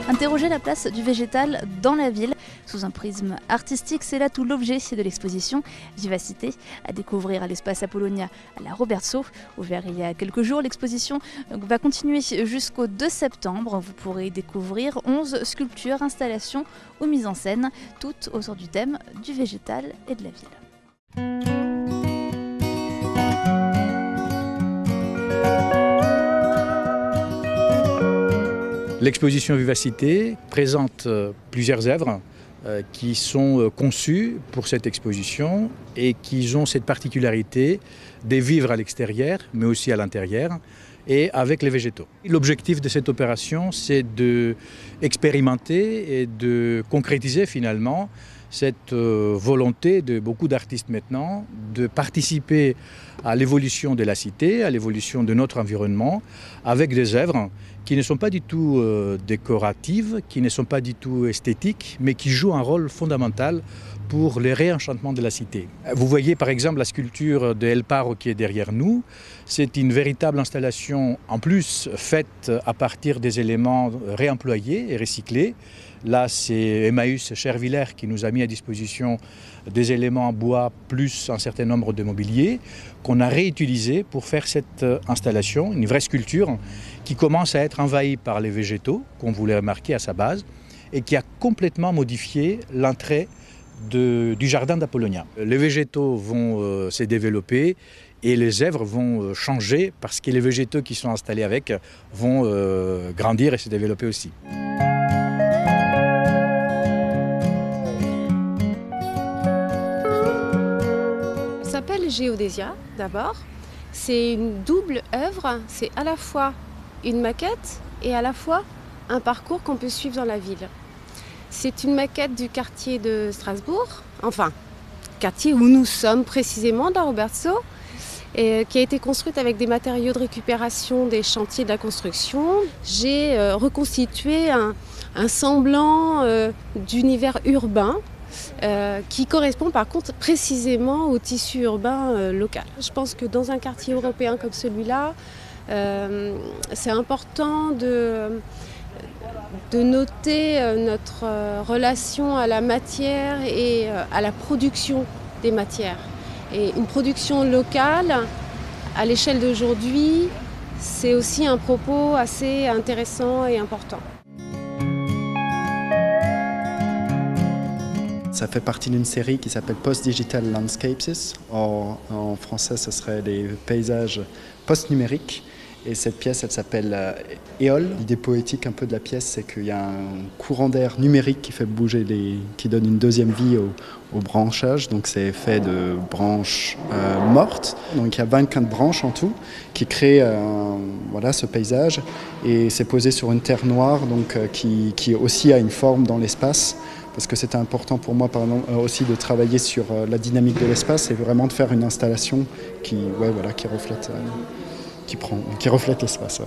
Interroger la place du végétal dans la ville sous un prisme artistique, c'est là tout l'objet de l'exposition Vivacité, à découvrir à l'espace Apollonia à la Robertso. Ouvert il y a quelques jours, l'exposition va continuer jusqu'au 2 septembre. Vous pourrez découvrir 11 sculptures, installations ou mises en scène, toutes autour du thème du végétal et de la ville. L'exposition Vivacité présente plusieurs œuvres qui sont conçues pour cette exposition et qui ont cette particularité de vivre à l'extérieur, mais aussi à l'intérieur, et avec les végétaux. L'objectif de cette opération, c'est d'expérimenter et de concrétiser finalement cette volonté de beaucoup d'artistes maintenant de participer à l'évolution de la cité, à l'évolution de notre environnement, avec des œuvres qui ne sont pas du tout décoratives, qui ne sont pas du tout esthétiques, mais qui jouent un rôle fondamental pour le réenchantement de la cité. Vous voyez par exemple la sculpture de El Paro qui est derrière nous. C'est une véritable installation en plus faite à partir des éléments réemployés et recyclés. Là, c'est Emmaüs Chervillers qui nous a mis à disposition des éléments en bois plus un certain nombre de mobilier qu'on a réutilisé pour faire cette installation, une vraie sculpture qui commence à être envahie par les végétaux, qu'on voulait remarquer à sa base, et qui a complètement modifié l'entrée du jardin d'Apollonia. Les végétaux vont se développer et les œuvres vont changer parce que les végétaux qui sont installés avec vont grandir et se développer aussi. Ça s'appelle Géodésia d'abord. C'est une double œuvre, c'est à la fois une maquette et à la fois un parcours qu'on peut suivre dans la ville. C'est une maquette du quartier de Strasbourg, enfin, quartier où nous sommes précisément, dans Robertso, et qui a été construite avec des matériaux de récupération des chantiers de la construction. J'ai reconstitué un semblant d'univers urbain qui correspond par contre précisément au tissu urbain local. Je pense que dans un quartier européen comme celui-là, c'est important de noter notre relation à la matière et à la production des matières. Et une production locale, à l'échelle d'aujourd'hui, c'est aussi un propos assez intéressant et important. Ça fait partie d'une série qui s'appelle Post-Digital Landscapes. En français, ce serait des paysages post-numériques. Et cette pièce, elle s'appelle Éole. L'idée poétique un peu de la pièce, c'est qu'il y a un courant d'air numérique qui fait bouger, qui donne une deuxième vie au branchage. Donc c'est fait de branches mortes. Donc il y a 24 branches en tout qui créent voilà, ce paysage. Et c'est posé sur une terre noire donc, qui aussi a une forme dans l'espace. Parce que c'était important pour moi par exemple, aussi de travailler sur la dynamique de l'espace et vraiment de faire une installation qui reflète l'espace.